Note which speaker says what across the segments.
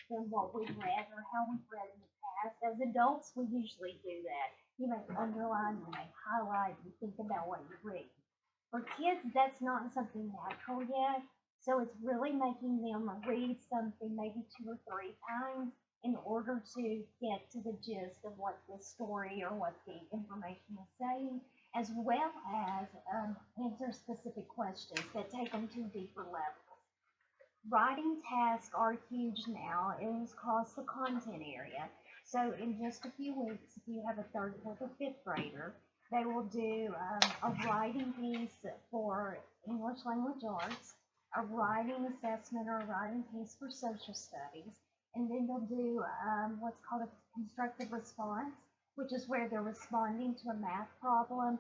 Speaker 1: than what we've read or how we've read in the past. As adults, we usually do that. You may underline, you may highlight, you think about what you read. For kids, that's not something natural yet. So it's really making them read something maybe two or three times in order to get to the gist of what the story or what the information is saying, as well as answer specific questions that take them to deeper levels. Writing tasks are huge now. It is across the content area. So in just a few weeks, if you have a third, fourth, or fifth grader, they will do a writing piece for English language arts, a writing assessment or a writing piece for social studies, and then they'll do what's called a constructive response, which is where they're responding to a math problem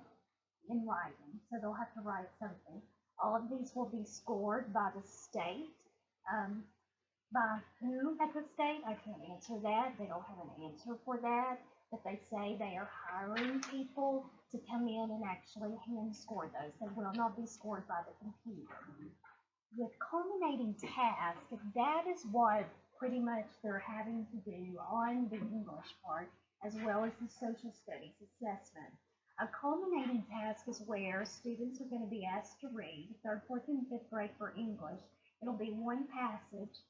Speaker 1: in writing. So they'll have to write something. All of these will be scored by the state. Um, by who at the state? I can't answer that. They don't have an answer for that. But they say they are hiring people to come in and actually hand score those. They will not be scored by the computer. With culminating task, that is what pretty much they're having to do on the English part as well as the social studies assessment. A culminating task is where students are going to be asked to read, third, fourth, and fifth grade for English. It'll be one passage,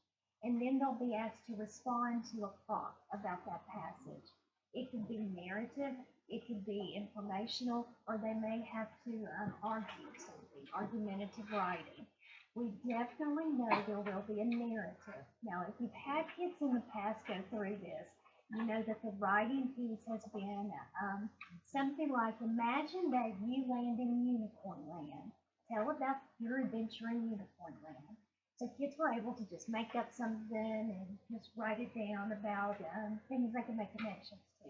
Speaker 1: and then they'll be asked to respond to a prompt about that passage. It could be narrative, it could be informational, or they may have to argue something, argumentative writing. We definitely know there will be a narrative. Now, if you've had kids in the past go through this, you know that the writing piece has been something like, imagine that you land in Unicorn Land. Tell about your adventure in Unicorn Land. So kids were able to just make up something and just write it down about things they can make connections to.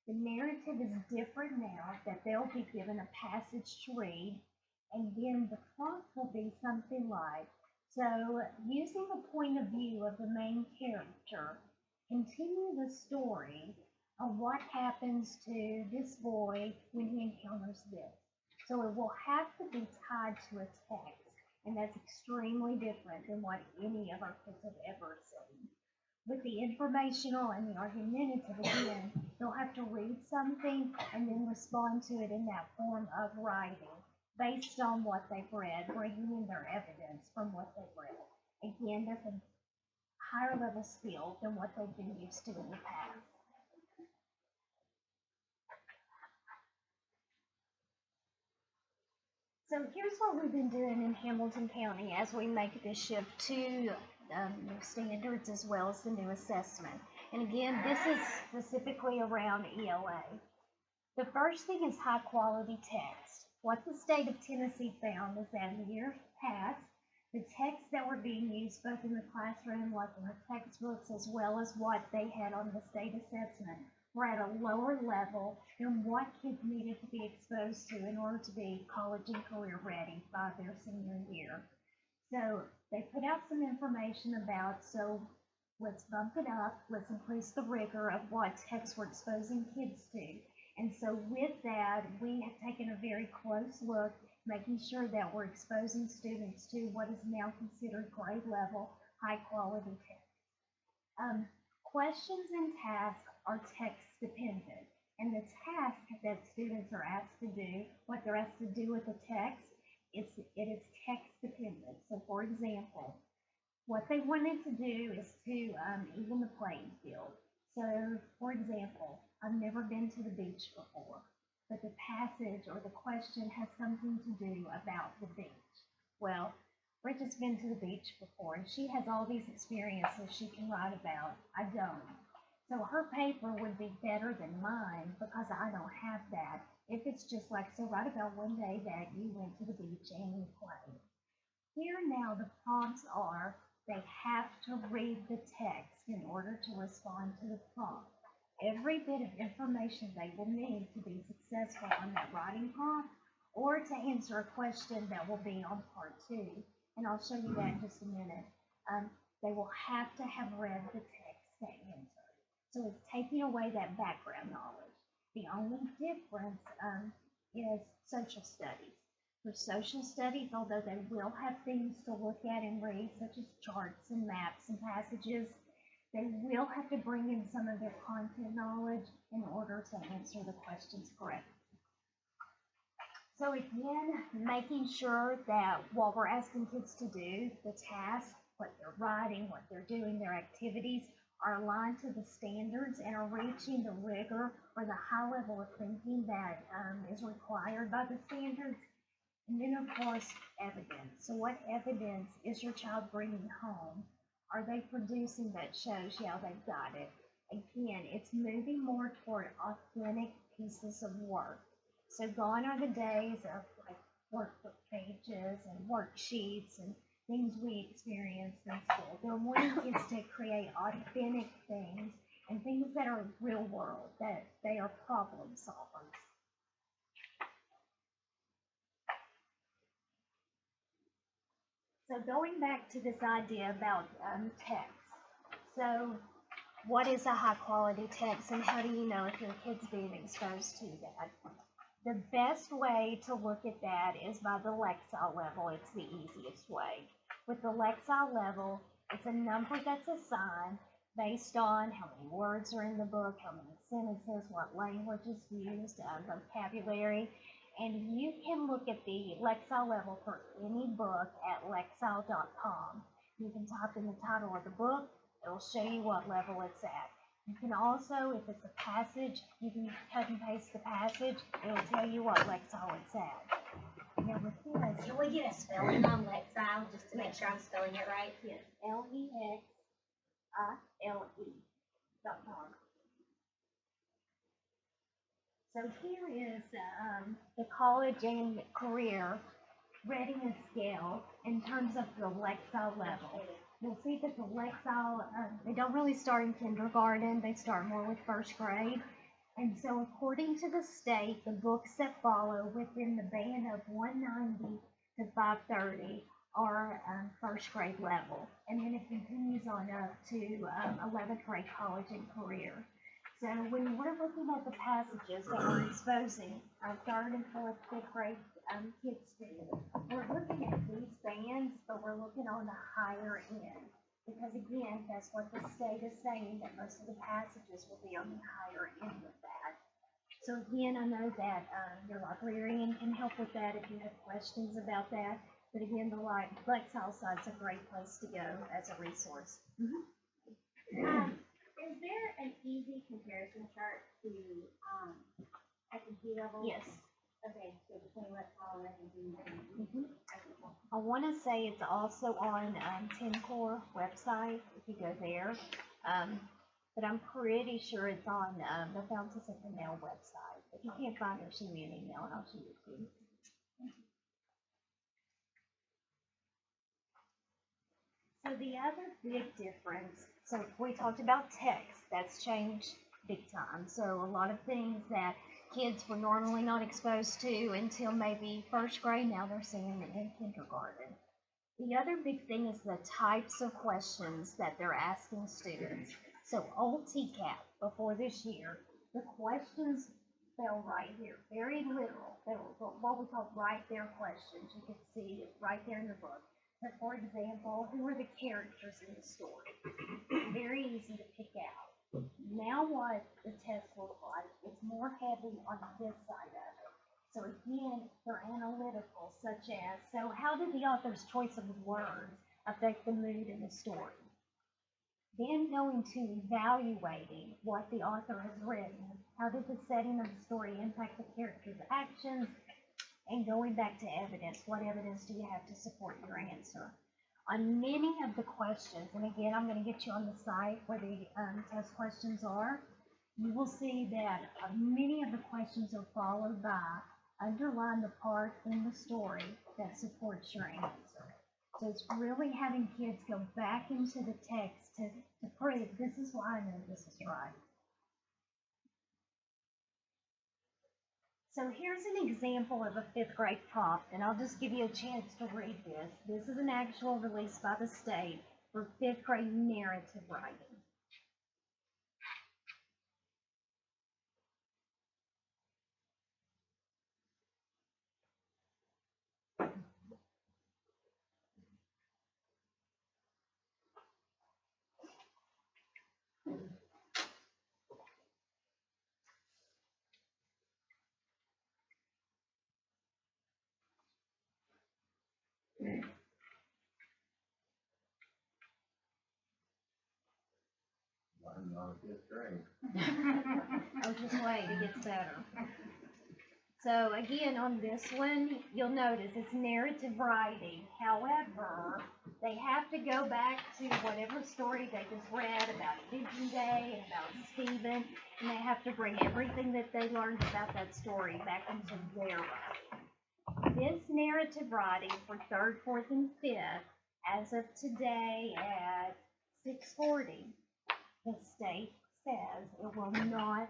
Speaker 1: The narrative is different now that they'll be given a passage to read, and then the prompt will be something like, so using the point of view of the main character, continue the story of what happens to this boy when he encounters this. So it will have to be tied to a text, and that's extremely different than what any of our kids have ever seen. With the informational and the argumentative, again, they'll have to read something and then respond to it in that form of writing based on what they've read, bringing in their evidence from what they've read. Again, that's a higher level skill than what they've been used to in the past. So here's what we've been doing in Hamilton County as we make this shift to new standards as well as the new assessment. And again, this is specifically around ELA. The first thing is high quality text. What the state of Tennessee found is that in years past, the texts that were being used both in the classroom, like in the textbooks, as well as what they had on the state assessment, were at a lower level than what kids needed to be exposed to in order to be college and career ready by their senior year. So they put out some information about, so let's bump it up, let's increase the rigor of what texts we're exposing kids to. And so with that, we have taken a very close look, making sure that we're exposing students to what is now considered grade level, high quality text. Questions and tasks are text dependent. And the task that students are asked to do, what they're asked to do with the text, it is text dependent. So for example, what they wanted to do is to even the playing field. So, for example, I've never been to the beach before, but the passage or the question has something to do about the beach. Well, Bridget's been to the beach before, and she has all these experiences she can write about. I don't. So her paper would be better than mine because I don't have that. If it's just like, so write about one day that you went to the beach and you played. Here now the prompts are, they have to read the text in order to respond to the prompt. Every bit of information they will need to be successful on that writing prompt or to answer a question that will be on part two. And I'll show you that in just a minute. They will have to have read the text to answer. So it's taking away that background knowledge. The only difference is social studies. For social studies, although they will have things to look at and read, such as charts and maps and passages, They will have to bring in some of their content knowledge in order to answer the questions correctly. So again, making sure that what we're asking kids to do, the tasks, what they're writing, what they're doing, their activities, are aligned to the standards and are reaching the rigor or the high level of thinking that is required by the standards. And then, of course, evidence. So what evidence is your child bringing home? Are they producing that shows, yeah, they've got it? Again, it's moving more toward authentic pieces of work. So gone are the days of like workbook pages and worksheets and things we experienced in school. They're wanting kids to create authentic things and things that are real world, that they are problem solvers. So going back to this idea about text. So what is a high quality text and how do you know if your kid's being exposed to that? The best way to look at that is by the Lexile level. It's the easiest way. With the Lexile level, it's a number that's assigned based on how many words are in the book, how many sentences, what language is used, vocabulary. And you can look at the Lexile level for any book at lexile.com. You can type in the title of the book. It'll show you what level it's at. You can also, if it's a passage, you can cut and paste the passage. It'll tell you what Lexile it's at. Now with this,
Speaker 2: can we get a spelling on Lexile just to make sure I'm spelling it right?
Speaker 1: Yes, lexile.com. So here is the college and career readiness scale in terms of the Lexile level. You'll see that the Lexile, they don't really start in kindergarten, they start more with first grade. And so according to the state, the books that follow within the band of 190 to 530 are first grade level. And then it continues on up to 11th grade college and career. So when we're looking at the passages that we're exposing our 3rd and 4th, 5th grade kids to, we're looking at these bands, but we're looking on the higher end. Because again, that's what the state is saying, that most of the passages will be on the higher end of that. So again, I know that your librarian can help with that if you have questions about that. But again, the Lexile site is a great place to go as a resource.
Speaker 2: Is there an easy comparison chart to S&P level?
Speaker 1: Yes.
Speaker 2: Okay, so between Lexile and S&P.
Speaker 1: I want to say it's also on 10Core website if you go there, but I'm pretty sure it's on the Fountains at the Mail website. If you can't find it, shoot me an email and I'll shoot it to you. So the other big difference, so we talked about text, that's changed big time. So a lot of things that kids were normally not exposed to until maybe first grade, now they're seeing it in kindergarten. The other big thing is the types of questions that they're asking students. So old TCAP, before this year, the questions fell right here, very literal. They were what we call right there questions. You can see it right there in the book. So for example, who are the characters in the story? Very easy to pick out. Now what the test looks like, it's more heavy on this side of it. So again, they're analytical, such as, so how did the author's choice of words affect the mood in the story? Then going to evaluating what the author has written. How did the setting of the story impact the character's actions? And going back to evidence, what evidence do you have to support your answer? On many of the questions, and again, I'm going to get you on the site where the test questions are, you will see that many of the questions are followed by underline the part in the story that supports your answer. So it's really having kids go back into the text to prove this is why I know this is right. So here's an example of a 5th grade prompt, and I'll just give you a chance to read this. This is an actual release by the state for 5th grade narrative writing.
Speaker 3: I'm not a fifth grade.
Speaker 1: Oh, just wait, it gets better. So again, on this one, you'll notice it's narrative writing. However, they have to go back to whatever story they just read about Vision Day and about Stephen, and they have to bring everything that they learned about that story back into their writing. This narrative writing for 3rd, 4th, and 5th, as of today at 6:40, the state says it will not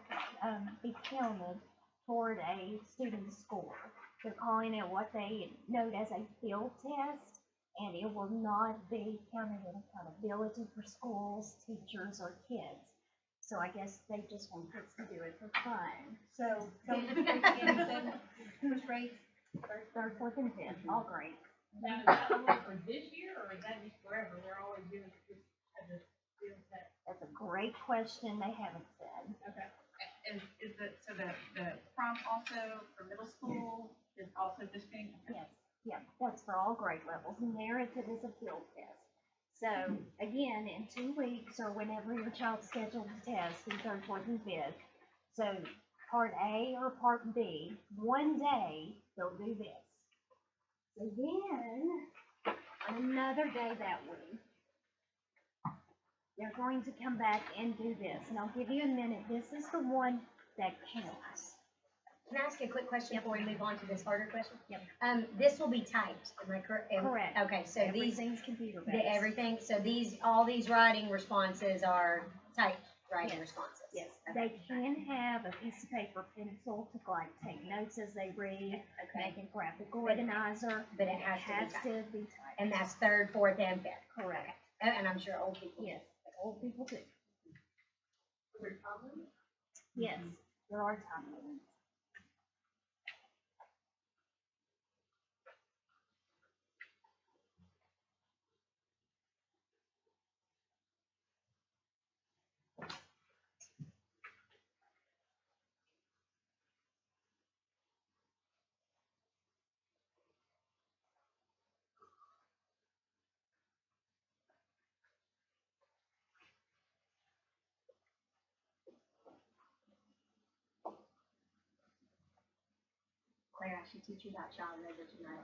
Speaker 1: be counted toward a student's score. They're calling it what they note as a field test, and it will not be counted in accountability for schools, teachers, or kids. So I guess they just want kids to do it for fun.
Speaker 4: So, which grades again, you said? Which grades?
Speaker 1: 3rd, 4th, and 5th, all grades.
Speaker 5: Now, is that only for this year, or is that just forever? They're always doing it just as a field test?
Speaker 1: That's a great question. They haven't said.
Speaker 5: Okay.
Speaker 4: Is the prompt also for middle school is also just being?
Speaker 1: Yes, yeah, that's for all grade levels. Narrative is a field test. So again, in 2 weeks or whenever your child's scheduled to test in 3rd, 4th, and 5th, so part A or part B, one day they'll do this. So then, on another day that week, they're going to come back and do this. And I'll give you a minute. This is the one that counts.
Speaker 6: Can I ask you a quick question before we move on to this harder question?
Speaker 1: Yep.
Speaker 6: This will be typed, am I correct?
Speaker 1: Correct.
Speaker 6: Okay, so
Speaker 1: Everything's computer-based.
Speaker 6: everything, so all these writing responses are typed writing
Speaker 1: Yes.
Speaker 6: responses?
Speaker 1: Yes,
Speaker 6: Okay.
Speaker 1: they can have a piece of paper, pencil to like take notes as they read,
Speaker 6: Okay,
Speaker 1: make a graphical organizer.
Speaker 6: but it has to be typed.
Speaker 1: to be typed.
Speaker 6: And that's 3rd, 4th, and 5th?
Speaker 1: Correct.
Speaker 6: And I'm sure old people.
Speaker 1: Yes, old people do.
Speaker 5: For common?
Speaker 1: Yes, there are time limits.
Speaker 2: Claire, I should teach you about child labor tonight.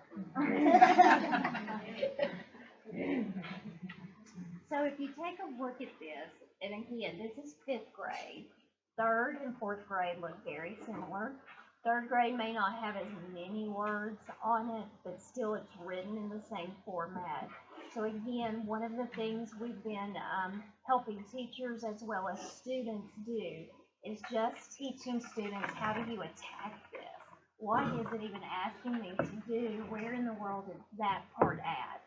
Speaker 1: So if you take a look at this, and again, this is 5th grade. 3rd and 4th grade look very similar. 3rd grade may not have as many words on it, but still it's written in the same format. So again, one of the things we've been helping teachers as well as students do is just teaching students how do you attack this? What is it even asking me to do? Where in the world is that part at?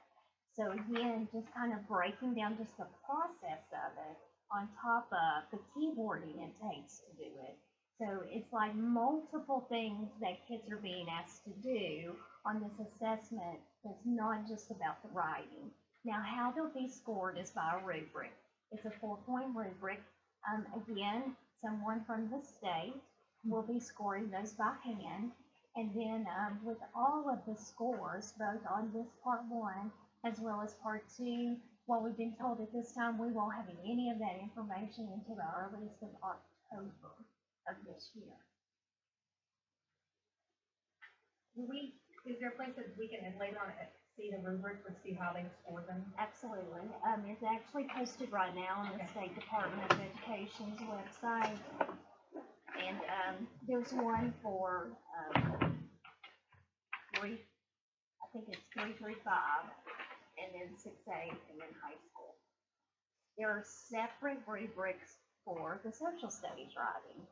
Speaker 1: So again, just kind of breaking down just the process of it on top of the keyboarding it takes to do it. So it's like multiple things that kids are being asked to do on this assessment that's not just about the writing. Now, how they'll be scored is by a rubric. It's a 4-point rubric. Again, someone from the state will be scoring those by hand. And then with all of the scores, both on this part 1 as well as part 2, well, we've been told at this time we won't have any of that information until the earliest of October of this year.
Speaker 4: Is there a place that we can later on see the rubric or see how they score them?
Speaker 1: Absolutely. It's actually posted right now on the State Department of Education's website. And there's one for 335, and then 6A, and then high school. There are separate rubrics for the social studies writing.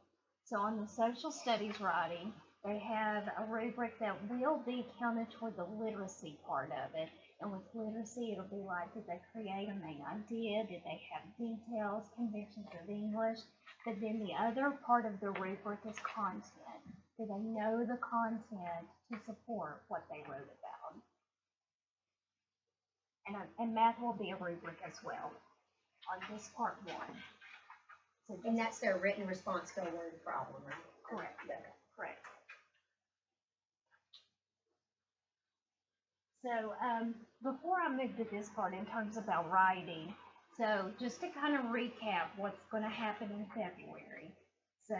Speaker 1: So on the social studies writing, they have a rubric that will be counted toward the literacy part of it. And with literacy, it'll be like, did they create a main idea? Did they have details, conventions of English? But then the other part of the rubric is content. Do they know the content to support what they wrote about? And math will be a rubric as well on this part 1. So
Speaker 6: And that's their written response to a word problem, right?
Speaker 1: correct. Correct. So before I move to this part in terms about writing, So just to kind of recap what's going to happen in February. So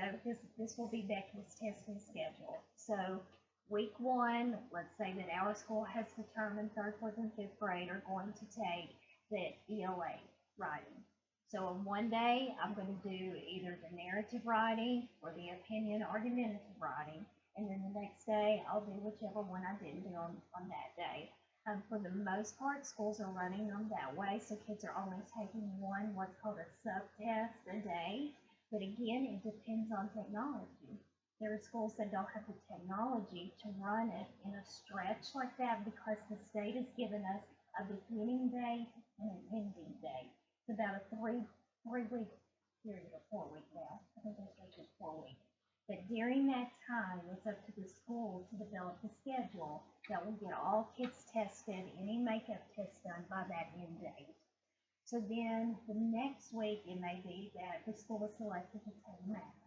Speaker 1: this will be Becky's testing schedule. So week 1, let's say that our school has determined 3rd, 4th, and 5th grade are going to take the ELA writing. So on one day, I'm going to do either the narrative writing or the opinion argumentative writing. And then the next day, I'll do whichever one I didn't do on that day. For the most part, schools are running them that way, so kids are only taking one, what's called a sub-test a day. But again, it depends on technology. There are schools that don't have the technology to run it in a stretch like that because the state has given us a beginning date and an ending date. It's about a three-week period, or 4 week now. I think it's just 4 weeks. But during that time, it's up to the school to develop the schedule that will get all kids tested, any makeup test done by that end date. So then the next week, it may be that the school is selected to take math.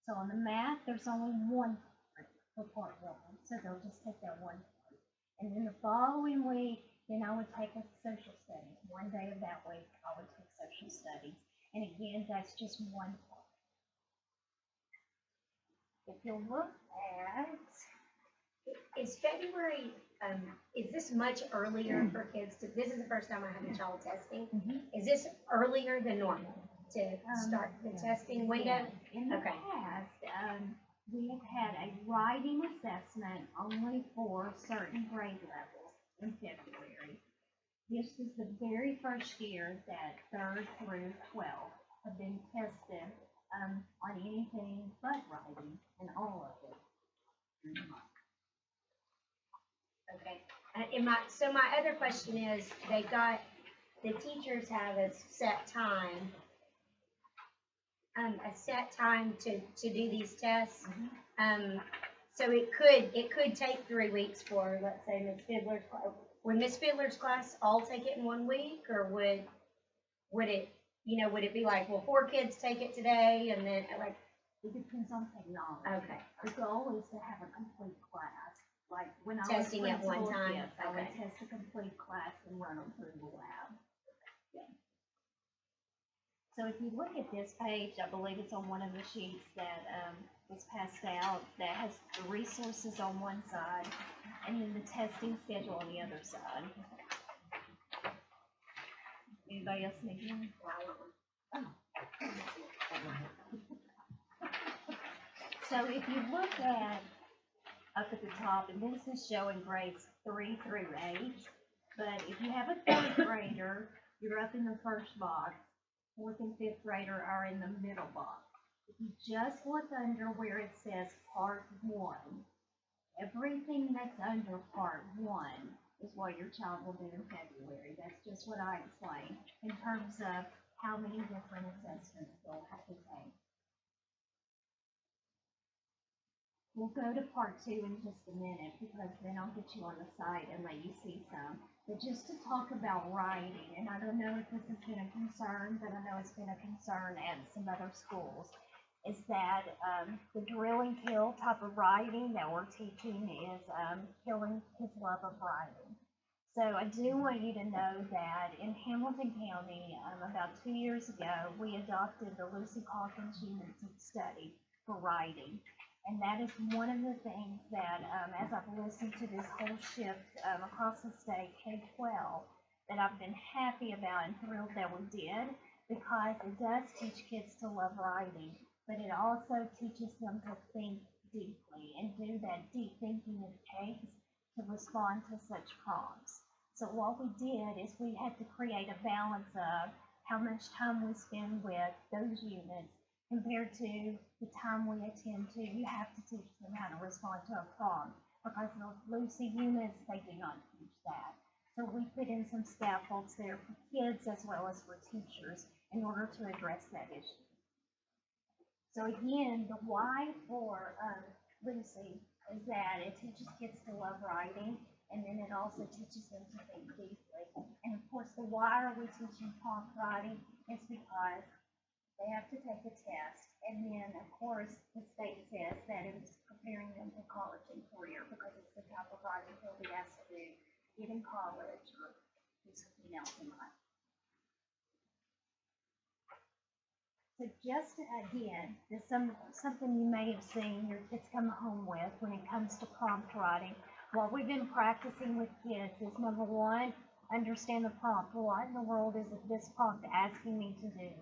Speaker 1: So on the math, there's only one part for part 1. So they'll just take that one part. And then the following week, then I would take a social studies. One day of that week, I would take social studies. And again, that's just one part. If you look at,
Speaker 6: Is February, is this much earlier for kids to, this is the first time I had a child testing. Is this earlier than normal to start the testing window?
Speaker 1: in the
Speaker 6: Okay.
Speaker 1: past, we have had a writing assessment only for certain grade levels in February. This is the very first year that 3rd through 12th have been tested on anything but writing, and all of it.
Speaker 6: Okay. So my other question is, the teachers have a set time, to do these tests. So it could take 3 weeks for, let's say, Miss Fiddler's class. Would Miss Fiddler's class all take it in 1 week, or would it be like, well, 4 kids take it today, and then like?
Speaker 1: It depends on technology.
Speaker 6: Okay.
Speaker 1: The goal is to have a complete class. Like when I
Speaker 6: Testing
Speaker 1: was
Speaker 6: at one
Speaker 1: principal,
Speaker 6: time?
Speaker 1: yes, I would
Speaker 6: Okay.
Speaker 1: test a complete class and run them through the lab. Yeah. So if you look at this page, I believe it's on one of the sheets that was passed out that has the resources on one side and then the testing schedule on the other side. Anybody else need one? So if you look at up at the top, and this is showing grades 3 through 8, but if you have a 3rd grader, you're up in the first box. 4th and 5th grader are in the middle box. If you just look under where it says Part 1, everything that's under Part 1 is what your child will do in February. That's just what I explained in terms of how many different assessments they'll have to take. We'll go to Part 2 in just a minute because then I'll get you on the site and let you see some. But just to talk about writing, and I don't know if this has been a concern, but I know it's been a concern at some other schools, is that the drill and kill type of writing that we're teaching is killing his love of writing. So I do want you to know that in Hamilton County, about 2 years ago, we adopted the Lucy Calkins units of study for writing. And that is one of the things that, as I've listened to this whole shift across the state, K-12, that I've been happy about and thrilled that we did, because it does teach kids to love writing, but it also teaches them to think deeply and do that deep thinking it takes to respond to such prompts. So what we did is we had to create a balance of how much time we spend with those units compared to the time we attend to. You have to teach them how to respond to a prompt, because the Lucy units, they do not teach that. So we put in some scaffolds there for kids as well as for teachers in order to address that issue. So again, the why for Lucy is that it teaches kids to love writing, and then it also teaches them to think deeply. And of course, the why are we teaching prompt writing is because they have to take a test, and then, of course, the state says that it is preparing them for college and career, because it's the type of writing he'll be asked to do, get in college or do something else in life. So just again, there's something you may have seen your kids come home with when it comes to prompt writing. What we've been practicing with kids is number one, understand the prompt. What in the world is this prompt asking me to do?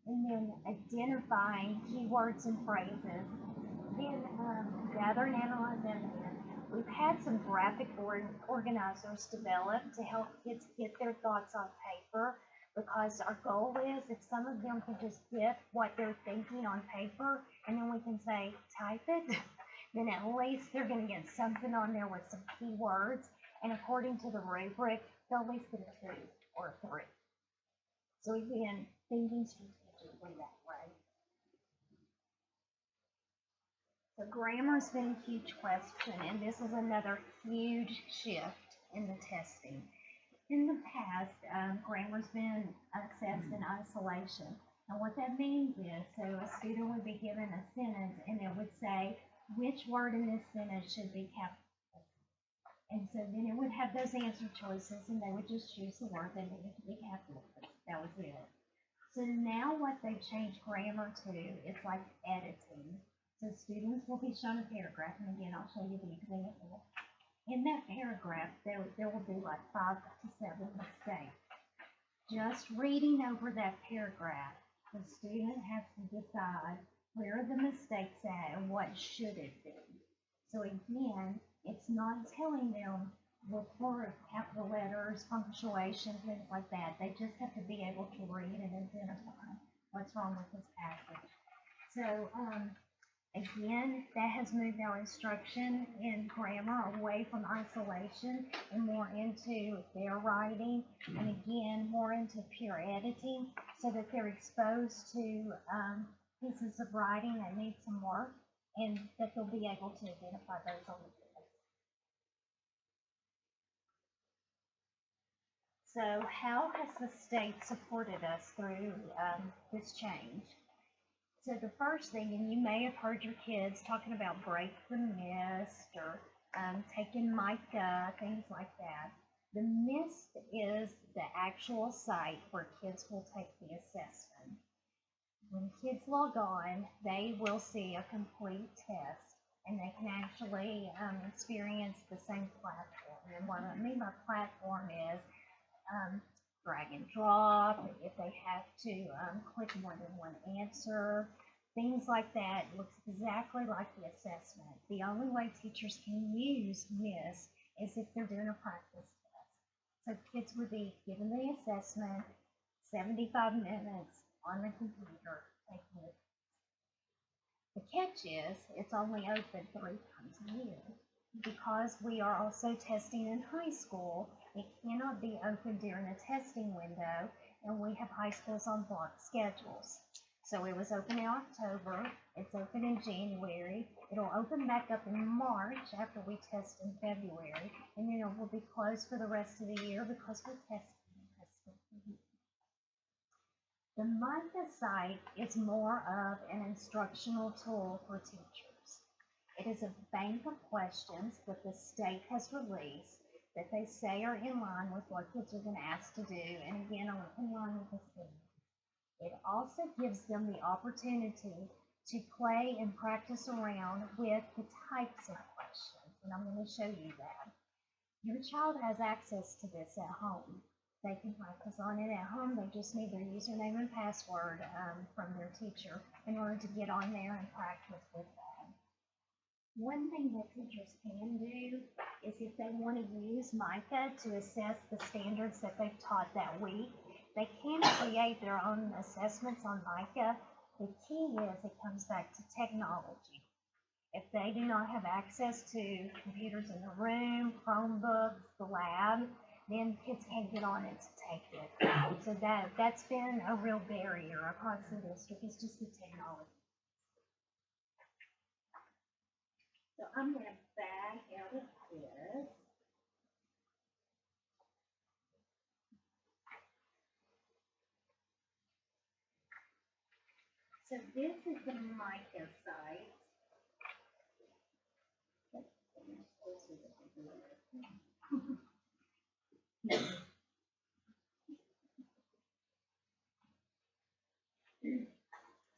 Speaker 1: And then identifying keywords and phrases. Then gather and analyze evidence. We've had some graphic organizers developed to help kids get their thoughts on paper, because our goal is if some of them can just get what they're thinking on paper and then we can say type it, then at least they're going to get something on there with some keywords, and according to the rubric they'll at least get a 2 or a 3. So again, thinking strategically that way. So grammar's been a huge question, and this is another huge shift in the testing. In the past, grammar's been assessed in isolation. And what that means is, so a student would be given a sentence and it would say, which word in this sentence should be capitalized? And so then it would have those answer choices and they would just choose the word that needed to be capitalized. That was it. So now what they've changed grammar to is like editing. So students will be shown a paragraph, and again, I'll show you the example. In that paragraph, there will be like 5 to 7 mistakes. Just reading over that paragraph, the student has to decide where are the mistakes at and what should it be. So again, it's not telling them look for capital letters, punctuation, things like that. They just have to be able to read and identify what's wrong with this passage. So, again, that has moved our instruction in grammar away from isolation and more into their writing, and again, more into pure editing, so that they're exposed to pieces of writing that need some work, and that they'll be able to identify those on the test. So how has the state supported us through this change? So the first thing, and you may have heard your kids talking about break the mist or taking MICA, things like that. The mist is the actual site where kids will take the assessment. When kids log on, they will see a complete test, and they can actually experience the same platform. And what I mean by platform is drag and drop, if they have to click more than one answer, things like that. It looks exactly like the assessment. The only way teachers can use MIS is if they're doing a practice test. So kids would be given the assessment, 75 minutes on the computer, taking it. The catch is it's only open 3 times a year. Because we are also testing in high school, it cannot be open during a testing window, and we have high schools on block schedules. So it was open in October, it's open in January, it'll open back up in March after we test in February, and then it will be closed for the rest of the year because we're testing. The MICA site is more of an instructional tool for teachers. It is a bank of questions that the state has released that they say are in line with what kids are going to ask to do, and again, in line with the theme. It also gives them the opportunity to play and practice around with the types of questions, and I'm going to show you that. Your child has access to this at home. They can practice on it at home. They just need their username and password from their teacher in order to get on there and practice with that. One thing that teachers can do is if they want to use MICA to assess the standards that they've taught that week, they can create their own assessments on MICA. The key is it comes back to technology. If they do not have access to computers in the room, Chromebooks, the lab, then kids can't get on it to take it. So that's been a real barrier across the district. It's just the technology. So I'm going to back out of this. So this is the MICA site.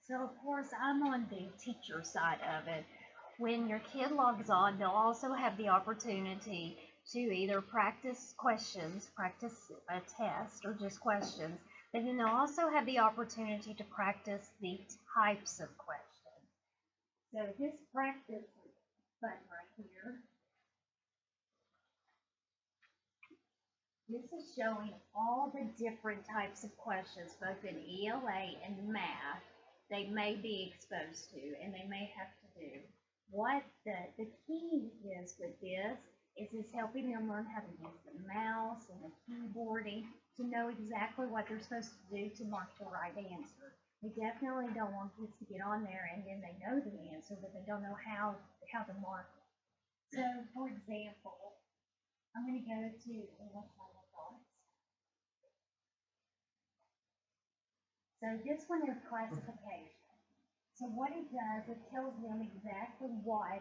Speaker 1: So of course, I'm on the teacher side of it. When your kid logs on, they'll also have the opportunity to either practice questions, practice a test, or just questions. But then they'll also have the opportunity to practice the types of questions. So this practice button right here, this is showing all the different types of questions, both in ELA and math, they may be exposed to and they may have to do. What the key is with this is helping them learn how to use the mouse and the keyboarding to know exactly what they're supposed to do to mark the right answer. We definitely don't want kids to get on there and then they know the answer, but they don't know how to mark it. So, for example, I'm going to go to English Language Arts. So this one is classification. So what it does, it tells them exactly what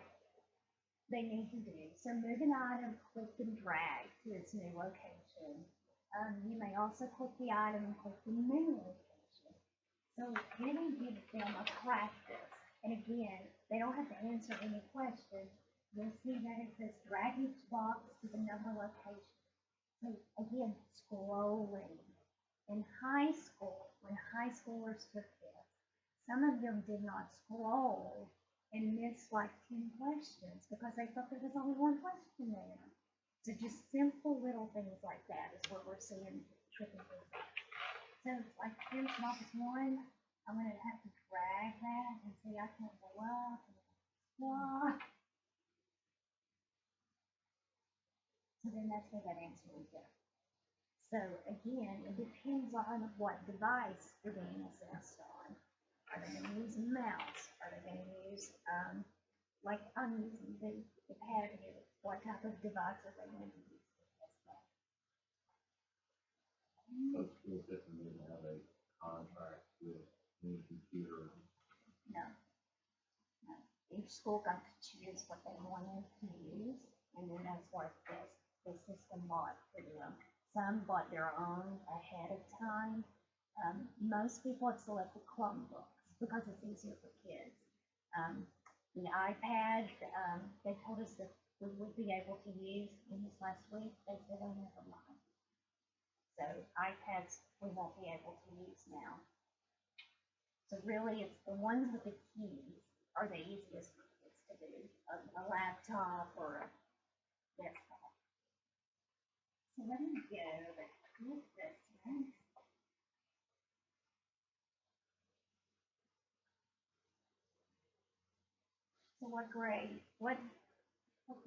Speaker 1: they need to do. So move an item, click and drag to its new location. You may also click the item and click the new location. So it gives them a practice. And again, they don't have to answer any questions. You'll see that it says drag each box to the number location. So again, scrolling. In high school, when high schoolers took this, some of them did not scroll and missed like 10 questions because they thought there was only one question there. So just simple little things like that is what we're seeing tripping things up. So like here's box one. I'm going to have to drag that and see I can go up and up. So then that's where that answer would go. So again, it depends on what device they're being assessed on. Are they going to use a mouse? Are they going to use, like I'm using the pad here, what type of device are they going to use to test that?
Speaker 3: So school system didn't have a contract with any computer.
Speaker 1: No. Each school got to choose what they wanted to use, and then that's what the system bought for them. Some bought their own ahead of time. Most people have selected Chromebooks because it's easier for kids. The iPad, they told us that we would be able to use in this last week. They said, oh, never mind. So iPads we won't be able to use now. So really, it's the ones with the keys are the easiest for kids to do. A laptop or a desktop. So let me go with this one. So what grade? What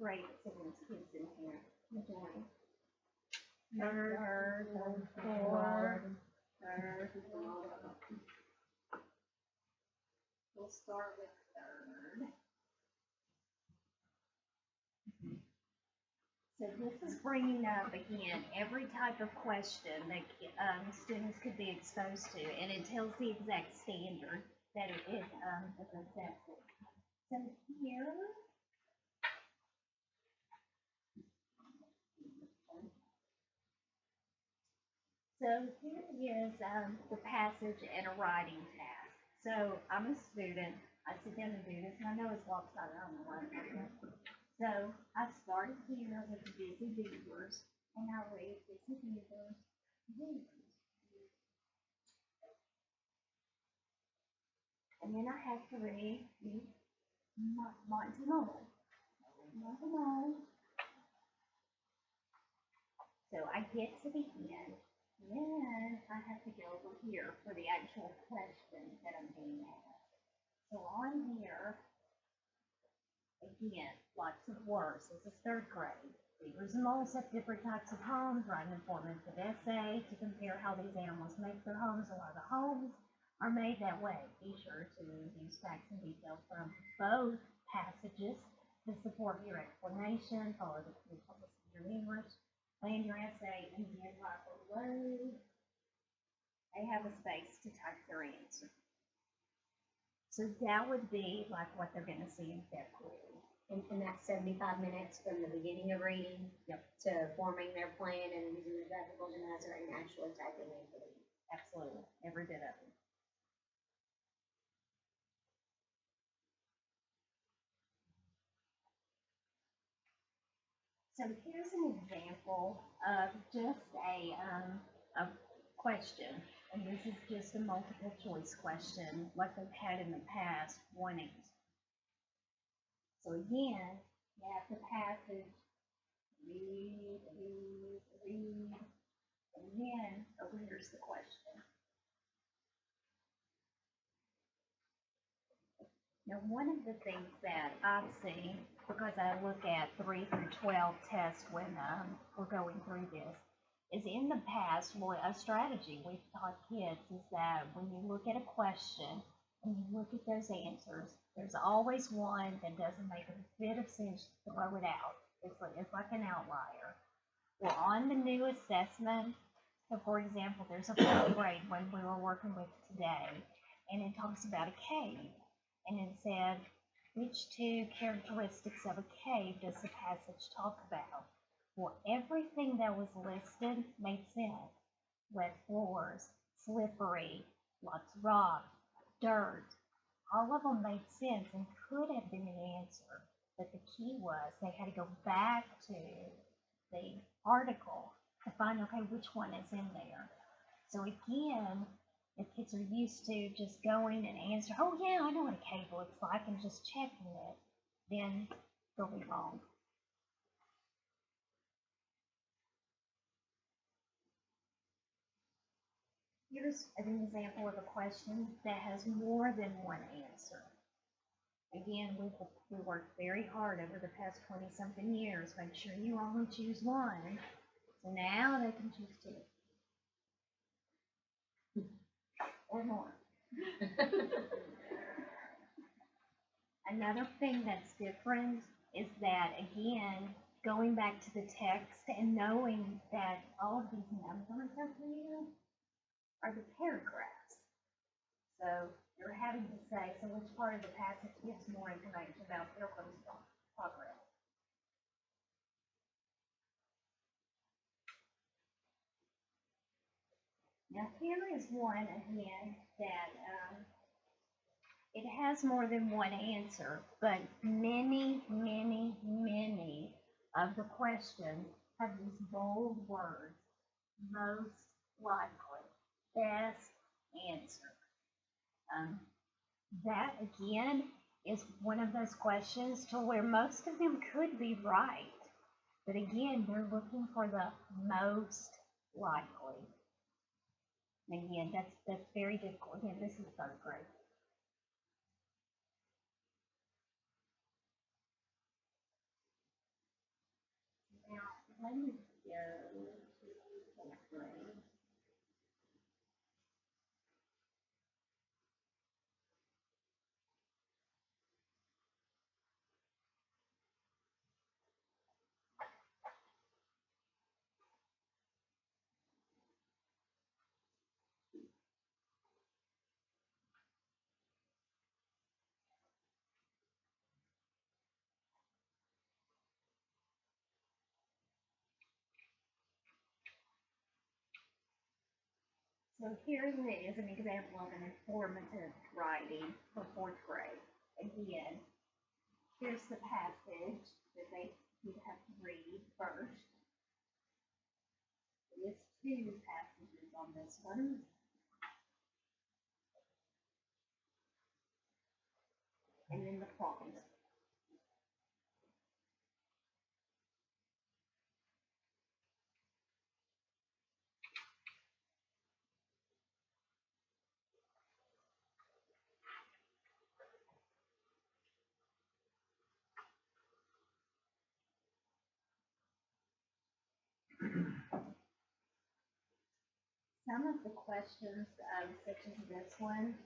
Speaker 1: grade is these kids in here? Majority. Third, fourth, third. We'll start with third. So this is bringing up, again, every type of question that students could be exposed to, and it tells the exact standard that it is assessed. So here, is the passage and a writing task. So I'm a student, I sit down and do this, and I know it's lopsided, I don't know why. So I started here with the busy beavers, and I read busy beavers, beavers. And then I have to read Montemole. So I get to the end, then I have to go over here for the actual question that I'm being asked. So on here, again, lots of words. This is third grade. Beavers and moles have different types of homes. Write an informative essay to compare how these animals make their homes. A lot of the homes are made that way. Be sure to use facts and details from both passages to support your explanation. Follow the key topics in your English. Plan your essay and then right below, they have a space to type their answer. So that would be like what they're going to see in February.
Speaker 6: And that's 75 minutes from the beginning of reading to forming their plan and using the graphic organizer and actually typing in for them.
Speaker 1: Absolutely, every bit of it. So here's an example of just a question, and this is just a multiple choice question like they've had in the past, one answer. So again, you have the passage, read, and then, here's the question. Now, one of the things that I've seen, because I look at 3 through 12 tests when we're going through this, is in the past, a strategy we've taught kids is that when you look at a question, when you look at those answers, there's always one that doesn't make a bit of sense, throw it out. It's like an outlier. Well, on the new assessment, so for example, there's a 4th grade one we were working with today, and it talks about a cave. And it said, which 2 characteristics of a cave does the passage talk about? Well, everything that was listed made sense. Wet floors, slippery, lots of rock, dirt. All of them made sense and could have been the answer. But the key was they had to go back to the article to find, okay, which one is in there. So again, if kids are used to just going and answer, oh yeah, I know what a cave looks like, and just checking it, then they'll be wrong. Here's an example of a question that has more than one answer. Again, we worked very hard over the past 20-something years. Make sure you only choose one. So now they can choose 2. Or more. Another thing that's different is that, again, going back to the text and knowing that all of these numbers up here are the paragraphs. So you're having to say, so which part of the passage gives more information about Pilgrim's Progress? Now here is one again that it has more than one answer, but many of the questions have these bold words: most likely, best answer. That again is one of those questions to where most of them could be right, but again, they're looking for the most likely. And again, that's very difficult. Again, this is 3rd grade. Now, let me go to 4th grade. So here is an example of an informative writing for 4th grade. Again, here's the passage that they would have to read first. There's 2 passages on this one. And then the prompts. Some of the questions, such as this one,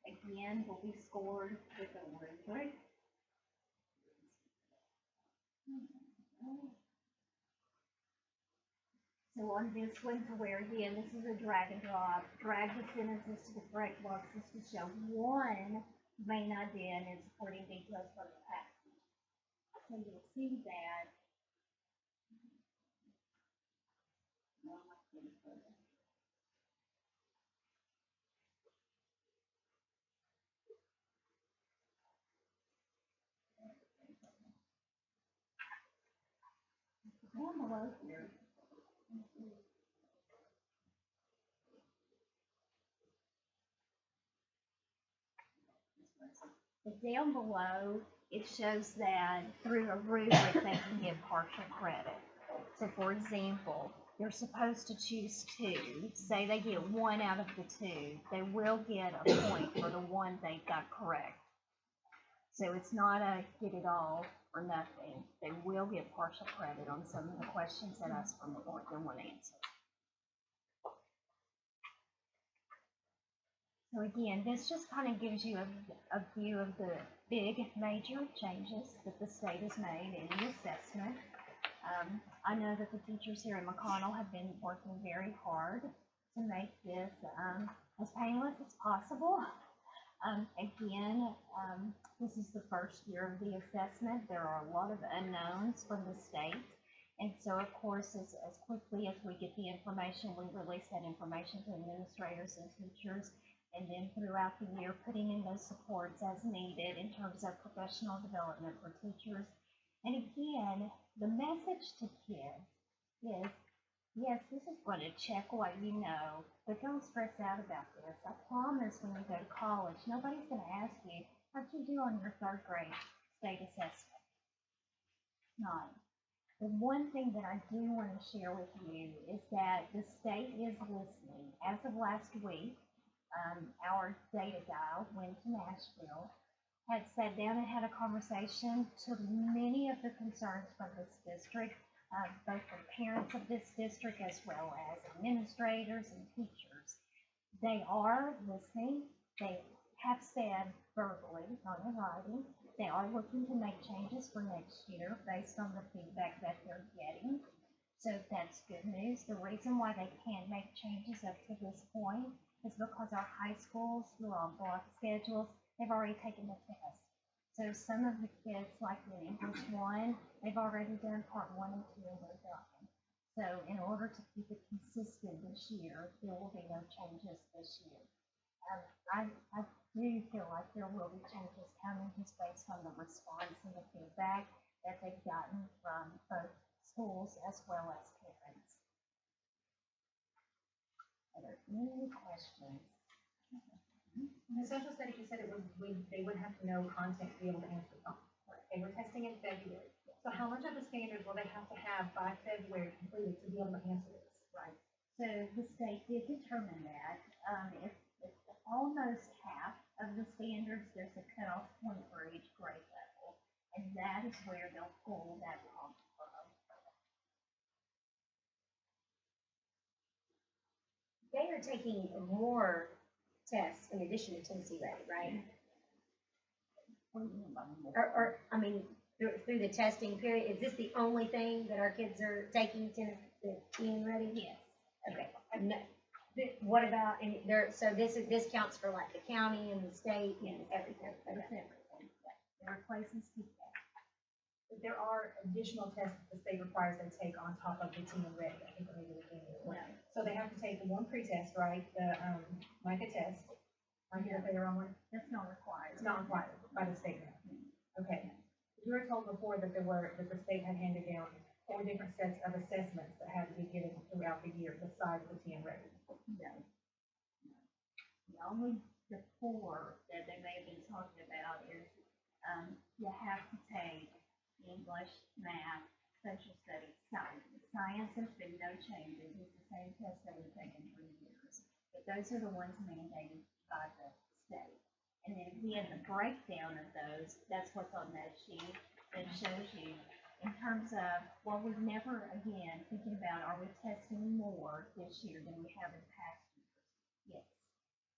Speaker 1: again, will be scored with a rubric. So on this one, to where again, this is a drag and drop, drag the sentences to the correct boxes to show one main idea and its supporting details from the passage. So you'll see that. Down below here. But down below, it shows that through a rubric they can get partial credit. So for example, they're supposed to choose two. Say they get one out of the two, they will get a point for the one they got correct. So it's not a get it all or nothing. They will get partial credit on some of the questions that ask for more than one answer. So again, this just kind of gives you a view of the big major changes that the state has made in the assessment. I know that the teachers here at McConnell have been working very hard to make this as painless as possible. This is the first year of the assessment. There are a lot of unknowns from the state. And so, of course, as quickly as we get the information, we release that information to administrators and teachers. And then throughout the year, putting in those supports as needed in terms of professional development for teachers. And again, the message to kids is, yes, this is going to check what you know, but don't stress out about this. I promise when you go to college, nobody's going to ask you, how'd you do on your third grade state assessment? None. The one thing that I do want to share with you is that the state is listening. As of last week, our data dial went to Nashville, had sat down and had a conversation to many of the concerns from this district, both from parents of this district as well as administrators and teachers. They are listening. They have said verbally, not in writing, they are looking to make changes for next year based on the feedback that they're getting. So that's good news. The reason why they can't make changes up to this point is because our high schools, who are on block schedules, they've already taken the test. So some of the kids, like in English 1, they've already done part 1 and 2 and they're done. So in order to keep it consistent this year, there will be no changes this year. I do feel like there will be changes coming just based on the response and the feedback that they've gotten from both schools as well as parents. Are there any questions?
Speaker 5: In the social studies, you said they would have to know content to be able to answer the phone. They were testing in February. So how much of a standard will they have to have by February completed to be able to answer this?
Speaker 1: Right. So the state did determine that if almost half of the standards, there's a cutoff point for each grade level, and that is where they'll pull that prompt from.
Speaker 6: They are taking more tests in addition to Tennessee Ready, right?
Speaker 1: What do you mean by more?
Speaker 6: Or I mean, through the testing period, is this the only thing that our kids are taking Tennessee Ready?
Speaker 1: Yes.
Speaker 6: Okay. No. What about, and there, so this counts for like the county and the state and everything.
Speaker 1: That's everything. There are places to go.
Speaker 5: But there are additional tests that the state requires they take on top of the TN Ready. I think maybe the
Speaker 1: No.
Speaker 5: So they have to take the one pretest, right? The MICA test. Did I say the wrong one?
Speaker 1: That's not required.
Speaker 5: It's not required by the state now. Okay. We were told before that that the state had handed down 4 different sets of assessments that had to be given throughout the year besides the TN Ready.
Speaker 1: No. The only, the 4 that they may have been talking about is, you have to take English, math, social studies, science. Science, there's been no changes. It's the same test that we've taken for years. But those are the ones mandated by the state. And then again, the breakdown of those, that's what's on that sheet that shows you in terms of, well, we've never, again, thinking about, are we testing more this year than we have in past years? Yes.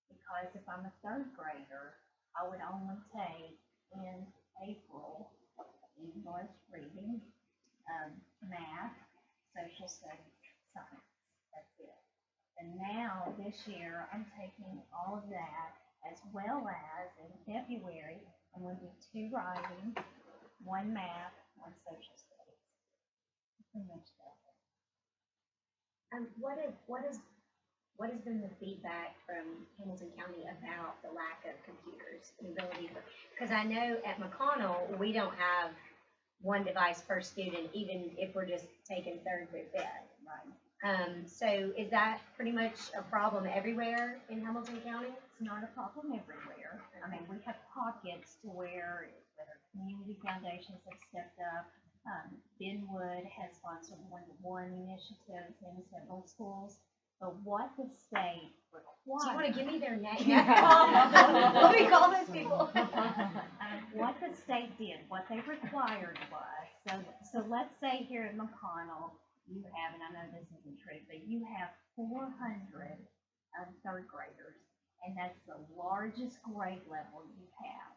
Speaker 1: Because if I'm a 3rd grader, I would only take in April English, reading, math, social studies, science. That's it. And now this year, I'm taking all of that as well as in February, I'm going to do 2 writing, 1 math, 1 social studies. Pretty much that.
Speaker 6: What has been the feedback from Hamilton County about the lack of computers and ability for, because I know at McConnell, we don't have one device per student, even if we're just taking third through fifth.
Speaker 1: Right.
Speaker 6: So is that pretty much a problem everywhere in Hamilton County?
Speaker 1: It's not a problem everywhere. I mean, we have pockets to where community foundations have stepped up. Benwood has sponsored more than one initiative in several schools. But what the state requires.
Speaker 6: Do you want to give me their name? Let me call those people.
Speaker 1: What the state did, what they required was, so let's say here at McConnell, you have, and I know this isn't true, but you have 400 third graders, and that's the largest grade level you have.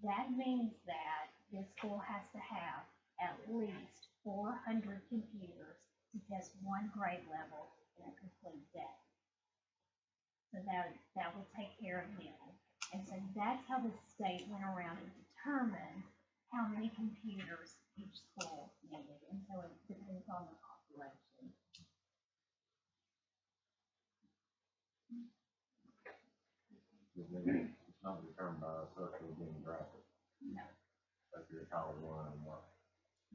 Speaker 1: That means that this school has to have at least 400 computers to test one grade level in a complete day. So that will take care of them. And so that's how the state went around and determined how many computers each school needed. And so it depends on the population.
Speaker 3: It's not determined by a social demographic.
Speaker 1: No.
Speaker 3: Like your college one and what.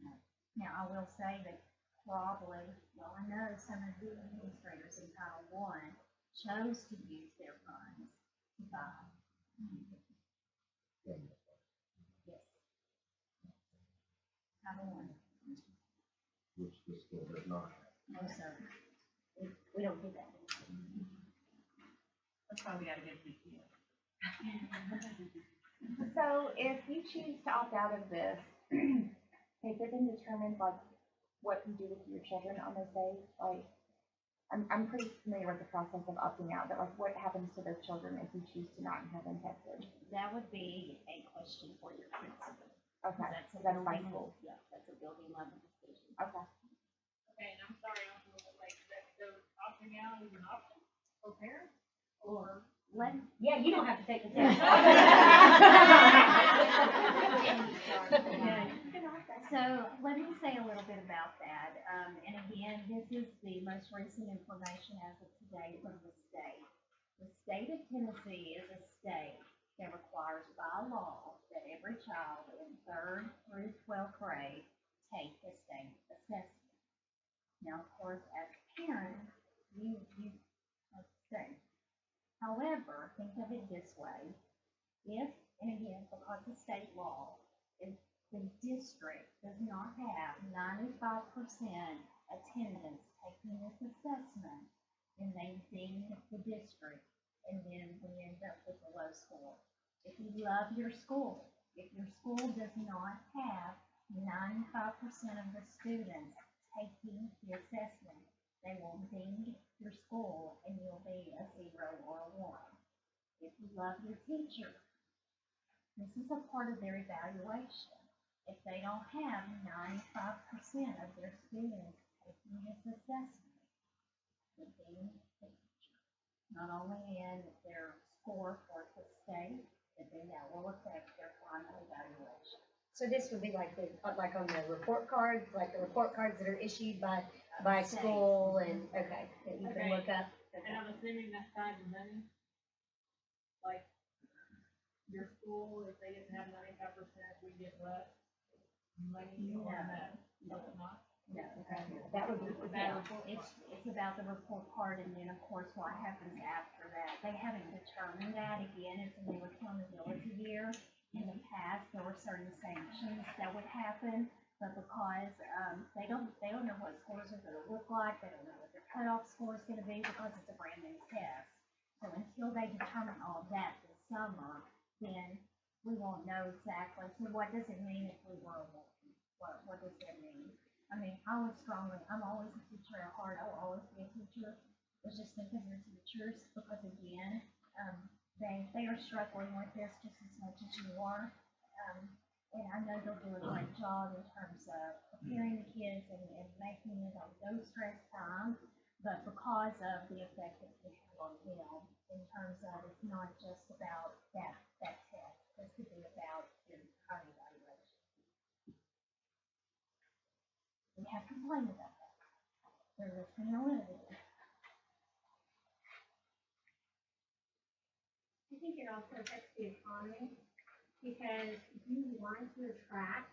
Speaker 1: No. Now, I will say that probably, well, I know some of the administrators in Title I chose to use their funds to buy.
Speaker 3: Yeah.
Speaker 1: Yes. Title I.
Speaker 3: Which the school does not have.
Speaker 1: No, sir.
Speaker 6: We don't do that.
Speaker 4: That's why we gotta get PTO.
Speaker 2: So if you choose to opt out of this, has it been determined like what you do with your children on those days? Like, I'm pretty familiar with the process of opting out, but like what happens to those children if you choose to not have them tested?
Speaker 1: That would be a question for your principal.
Speaker 2: Okay,
Speaker 1: That's a
Speaker 2: that's by
Speaker 1: building,
Speaker 2: school.
Speaker 1: yeah, that's a building level decision.
Speaker 2: Okay.
Speaker 4: Okay, and I'm sorry, I don't know, like, that the opting out is an option for parents, or?
Speaker 6: Yeah, you don't have to take the test.
Speaker 1: So let me say a little bit about that. And again, this is the most recent information as of today from the state. The state of Tennessee is a state that requires by law that every child in 3rd through 12th grade take a state assessment. Now, of course, as a parent, you have to say. However, think of it this way. If, and again, because of state law, if the district does not have 95% attendance taking this assessment, then they ding the district, and then we end up with a low score. If you love your school, if your school does not have 95% of the students taking the assessment, they will ding your school and you'll be a 0 or a 1. If you love your teacher, this is a part of their evaluation. If they don't have 95% of their students taking this assessment, they ding the teacher. Not only in their score for the state, but then that will affect their final evaluation.
Speaker 6: So this would be like on the report cards, like the report cards that are issued by school and, okay, that you can look up.
Speaker 4: And I'm assuming that's tied to money? Like, your school, if they didn't have 95%, we get less money or that?
Speaker 1: No.
Speaker 4: Not?
Speaker 1: No.
Speaker 6: That would be,
Speaker 4: That report card.
Speaker 1: It's about the report card, and then of course what happens after that. They haven't determined that. Again, it's a new accountability year. In the past, there were certain sanctions that would happen, but because they don't know what scores are going to look like, they don't know what their cutoff score is going to be because it's a brand new test. So until they determine all of that this summer, then we won't know exactly. So what does it mean if we were a woman? What does that mean? I mean, I'm always a teacher at heart. I will always be a teacher. It's just because they're teachers, because again, they are struggling with this just as much as you are. And I know they'll do a great job in terms of preparing the kids and making it a no stress time. But because of the effect that they have on them, in terms of it's not just about that test, it could be about their entire evaluation. We have complained about that. They're listening a little bit.
Speaker 2: I think it also affects the economy, because if you want to attract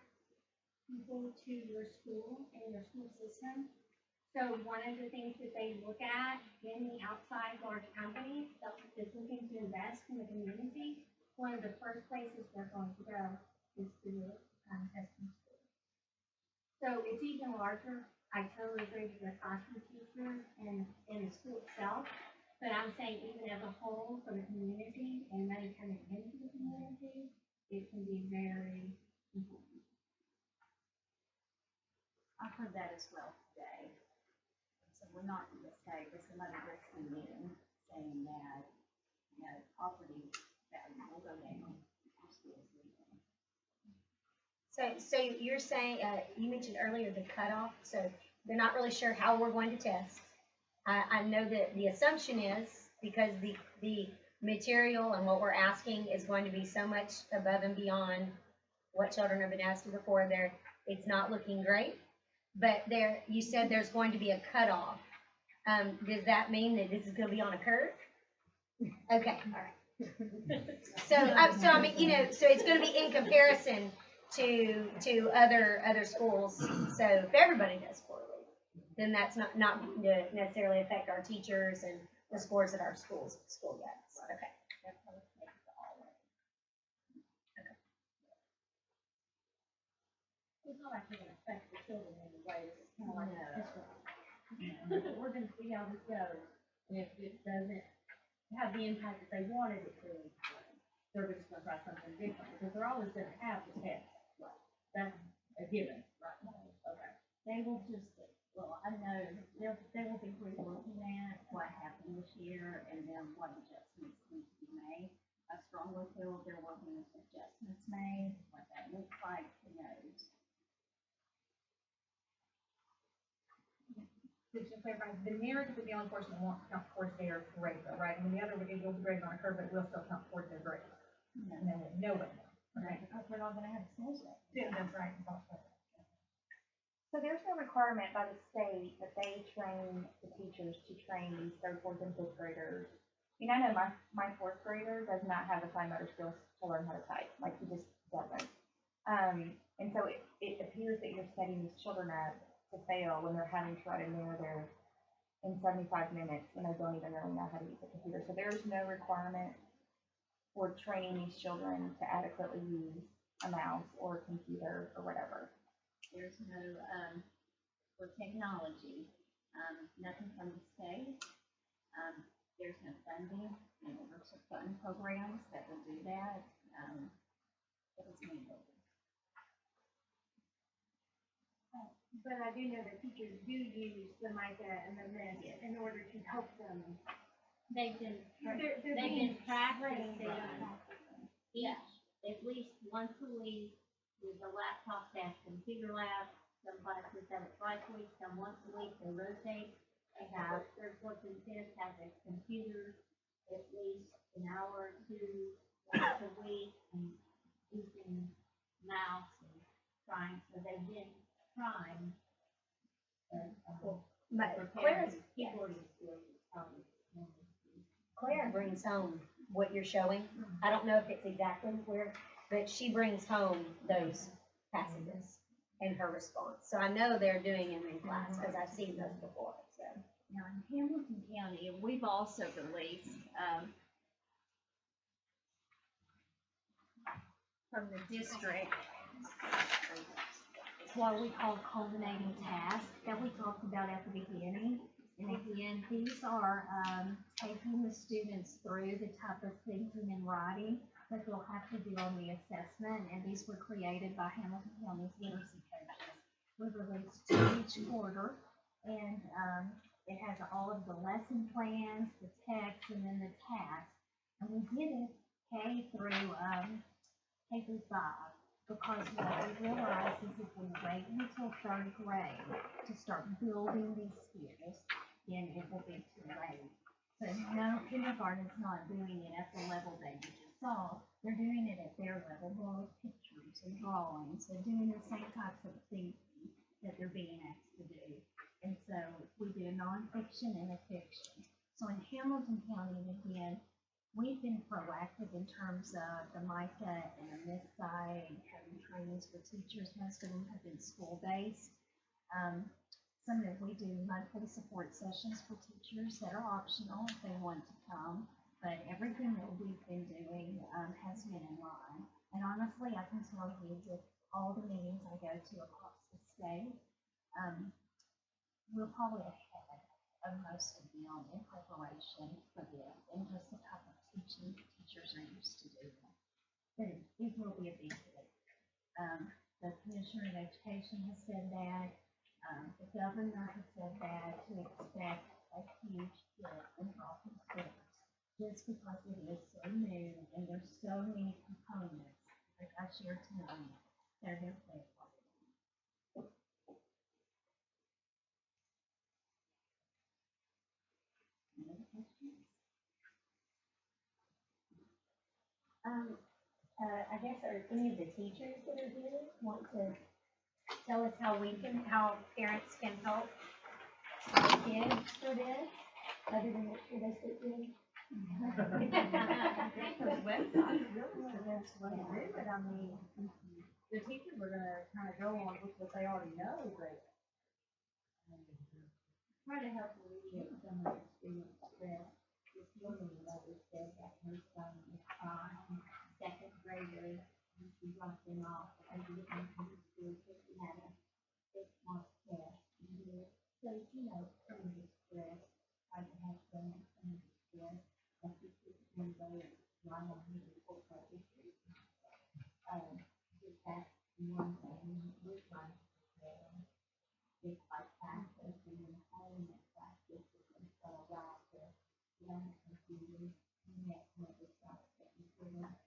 Speaker 7: people to your school and your school system. So one of the things that they look at in the outside large companies that's looking to invest in the community, one of the first places they're going to go is to the testing school. So it's even larger. I totally agree with the classroom teachers and the school itself. But I'm saying even as a whole for the community and money coming into the community, it can be very important.
Speaker 1: I've heard that as well today. So we're not in the state, but somebody listening in saying that, you know, property value will go down.
Speaker 6: So you're saying, you mentioned earlier the cutoff, so they're not really sure how we're going to test. I know that the assumption is, because the material and what we're asking is going to be so much above and beyond what children have been asking before, it's not looking great. But you said there's going to be a cutoff. Does that mean that this is gonna be on a curve? Okay, all right. So I mean, you know, so it's gonna be in comparison to other schools. So if everybody does poorly, then that's not going to necessarily affect our school and the scores that our school gets. Okay.
Speaker 7: It's not like it's gonna affect the children in any way, it's kind of like this one. We're gonna see how this goes, and if it doesn't have the impact that they wanted it to, they're just gonna try something different, because they're always gonna have the test. That's a given, right? Okay.
Speaker 1: They will just, well, I know they will be relooking at what happened this year and then what adjustments need to be made. I strongly feel they're working with adjustments made, what that looks like, who knows.
Speaker 5: Just to clarify, the narrative that the law enforcement won't count towards their grade, though, right? And the other would be will be graded on a curve, but it will still count towards their grade.
Speaker 1: No.
Speaker 5: And then we'll know it.
Speaker 1: Okay, because we're not gonna have schools yet.
Speaker 5: Yeah, that's right.
Speaker 2: So there's no requirement by the state that they train the teachers to train these third, fourth, and fifth graders. I mean, I know my fourth grader does not have the fine motor skills to learn how to type, like he just doesn't. And so it appears that you're setting these children up to fail when they're having to write a narrative in 75 minutes when they don't even really know how to use a computer. So there's no requirement for training these children to adequately use a mouse or a computer or whatever.
Speaker 1: There's no, for technology, nothing from the state. There's no funding, there's some fund programs that will do that. It is mandated.
Speaker 7: But I do know that teachers do use the MICA and the MIS in order to help them.
Speaker 1: They've been practicing each, at least once a week, with the laptop at computer lab. Some classes have it twice a week, some once a week, they rotate. They have third, fourth, and fifth have their computers at least an hour or two once a week, and using mouse and trying, so they get trying.
Speaker 6: But Claire brings home what you're showing. I don't know if it's exactly where, but she brings home those passages in her response. So I know they're doing them in class because I've seen those before. So
Speaker 1: now in Hamilton County, we've also released from the district what we call culminating tasks that we talked about at the beginning. And again, these are taking the students through the type of thinking and writing that they'll have to do on the assessment. And these were created by Hamilton County's literacy coaches. We've released 2 each quarter, and it has all of the lesson plans, the text, and then the tasks. And we did it K through 5. Because what we realize is if we wait until 3rd grade to start building these skills, then it will be too late. So no, kindergarten's not doing it at the level that you just saw. They're doing it at their level, more with pictures and drawings. They're doing the same types of things that they're being asked to do. And so we do a nonfiction and a fiction. So in Hamilton County, again, we've been proactive in terms of the MICA and the MIS side, having trainings for teachers. Most of them have been school-based. Some of we do monthly support sessions for teachers that are optional if they want to come. But everything that we've been doing has been in line. And honestly, I can tell you with all the meetings I go to across the state, we're probably ahead of most of them in preparation for this and just the type of teaching teachers are used to doing. But it will be a big hit. The Commissioner of Education has said that. The governor has said that to expect a huge hit in drop in schools just because it is so new and there's so many components, like I shared tonight, that are going to play a part. Any other questions?
Speaker 6: I guess are any of the teachers that are here want to tell us how parents can help the kids for this, other than what should they sit in?
Speaker 4: I think those websites really are the best way to do it. I mean, the teachers are gonna kind of go on with what they already know, but try to help alleviate some of the student stress. This morning, mother said that her son is 5, second grader, and she dropped him off, and he didn't come to school because he had a 6-month test. So, you know, some of the stress, I have some of the stress, but this is one day, right on his report card issue. Just that one thing, we're trying to prepare, it's like practice, and then home and practice, and so a while to learn computers, and that's what it's like, that you feel like.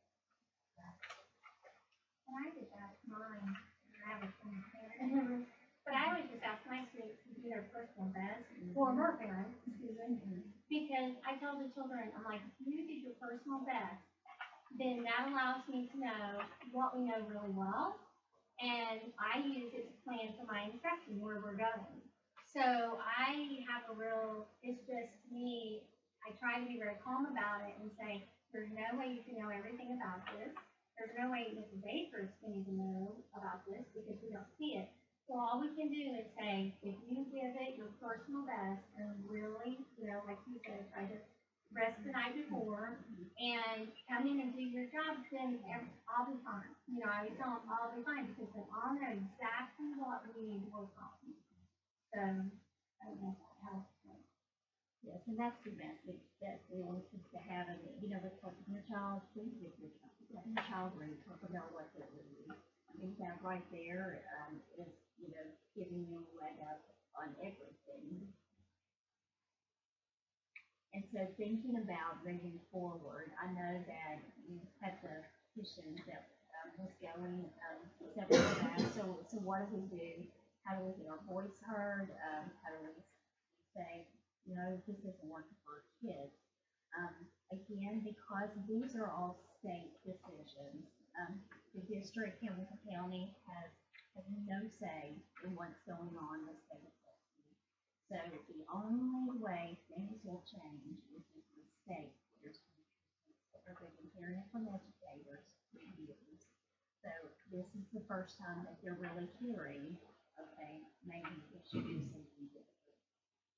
Speaker 7: And I just ask mine, and I have a son parent, but I always just ask my students to do their personal best, or her parents, because I tell the children, I'm like, if you did your personal best, then that allows me to know what we know really well, and I use it to plan for my instruction, where we're going. So I have it's just me, I try to be very calm about it and say, there's no way you can know everything about this. There's no way Mrs. Akers can even know about this because we don't see it. So all we can do is say, if you give it your personal best and really, like you said, try to rest the night before and come in and do your job, then I'll be fine. I always tell them I'll be fine because then I'll know exactly what we need to work on. So, I don't know how.
Speaker 1: Yes, and that's the message that we want kids to have, and with helping your child, please give your child read, talk about what they're reading. I think that right there is, giving you a leg up on everything. And so thinking about moving forward, I know that you had the petition that was going several times. So what do we do? How do we get our voice heard? How do we say, this isn't working for our kids? Again, because these are all state decisions, the district, Hamilton County, has no say in what's going on in the state of Texas. So the only way things will change is if the state hears from they've been hearing it from educators for years. So this is the first time that they're really hearing, okay, maybe we should do something different.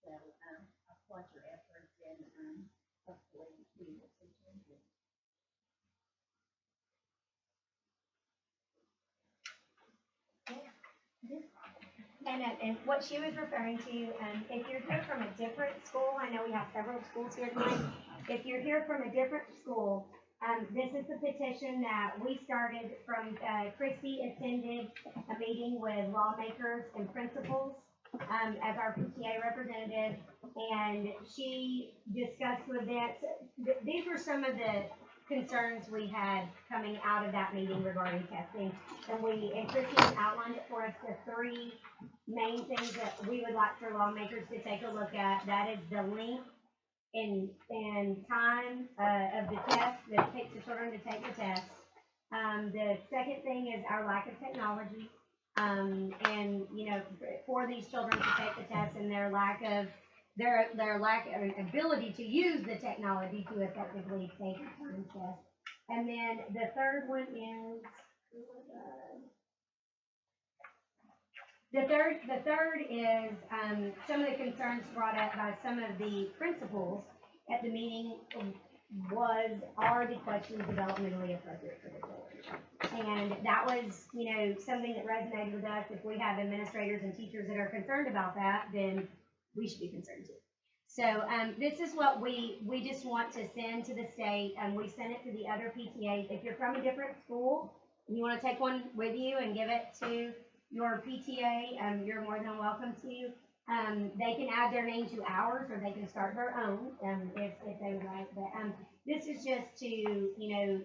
Speaker 1: So I applaud your efforts and hopefully we will see changes.
Speaker 6: And what she was referring to, if you're here from a different school, I know we have several schools here tonight. If you're here from a different school, this is the petition that we started from. Christy attended a meeting with lawmakers and principals as our PTA representative, and she discussed with them. These were some of the concerns we had coming out of that meeting regarding testing, and Christy outlined it for us, the 3 main things that we would like for lawmakers to take a look at. That is the length and time of the test that it takes the children to take the test. The second thing is our lack of technology, and for these children to take the test and their lack of their lack of ability to use the technology to effectively take turn tests. And then the third one is, the third is, some of the concerns brought up by some of the principals at the meeting are the questions developmentally appropriate for the children? And that was, something that resonated with us. If we have administrators and teachers that are concerned about that, then we should be concerned too. So, this is what we just want to send to the state, and we sent it to the other PTAs. If you're from a different school, and you wanna take one with you and give it to your PTA, you're more than welcome to. They can add their name to ours, or they can start their own, if they would like. But, this is just to,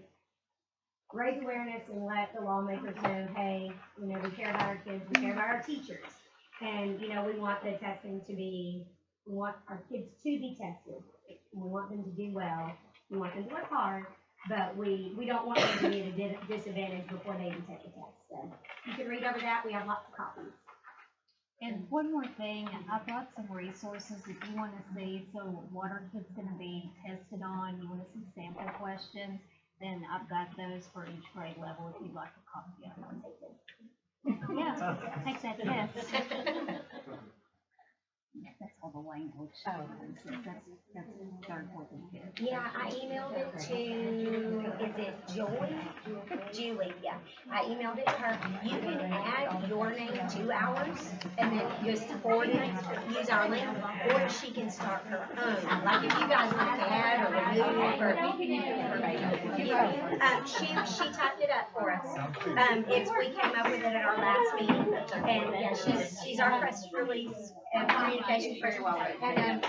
Speaker 6: raise awareness and let the lawmakers know, hey, we care about our kids, we care about our teachers. And, we want the testing to be, we want our kids to be tested. We want them to do well. We want them to work hard, but we don't want them to be at a disadvantage before they even take the test. So you can read over that. We have lots of copies.
Speaker 1: And one more thing, I've got some resources if you want to see, so what our kids going to be tested on, you want to see sample questions, then I've got those for each grade level if you'd like a copy of them. Yeah, take that test. That's all the language. Oh. That's third, fourth, and fifth.
Speaker 6: Yeah, I emailed it to, is it Julie, yeah. I emailed it to her. You can add your name to ours and then just forward it, use our link, or she can start her own. Like if you guys want to add or remove or. She typed it up for us. We came up with it at our last meeting. And yeah, she's our press release and communication person. And,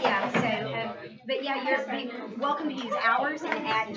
Speaker 6: but yeah, you're welcome to use ours and add